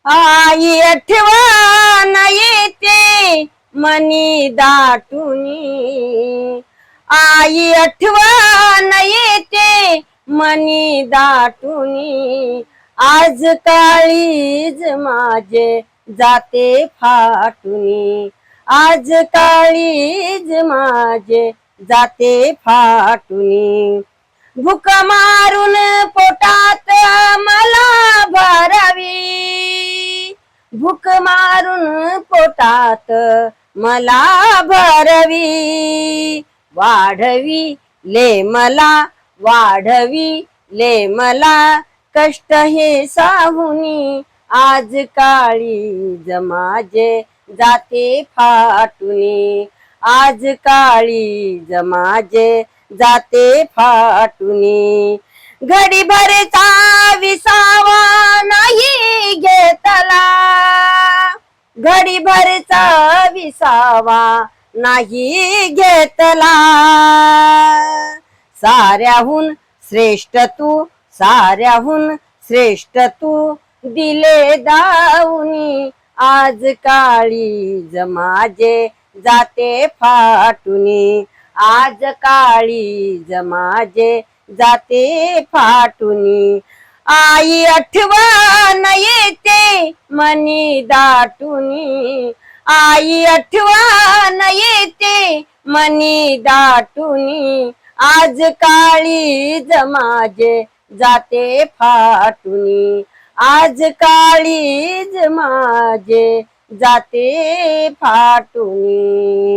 आई आठवण येते मनी दाटुनी, आई आठवण येते मनी दाटुनी, आज काळीज माझे जाते फाटुनी, आज काळीज माझे जाते फाटुनी. भूक मारून पोटात मला भरावी, भूक मारून पोटात मला भरवी, वाढवी ले मला, वाढवी ले मला कष्ट हे साहुनी, आज काळीज माझे जाते फाटुनी, आज काळीज माझे जाते फाटुनी. घडीभरचा विसावा नाही घेतला, घडीभरचा विसावा नाही घेतला, साऱ्याहून श्रेष्ठ तू, साऱ्याहून श्रेष्ठ तू दिले दाऊनी, आज काळीज माझे जाते फाटुनी, आज काळीज माझे जाते फाटुनी. आई आठवण येते मनी दाटुनी, आई आठवण येते मनी दाटुनी, आज काळीज माझे जाते फाटुनी, आज काळीज माझे जाते फाटुनी.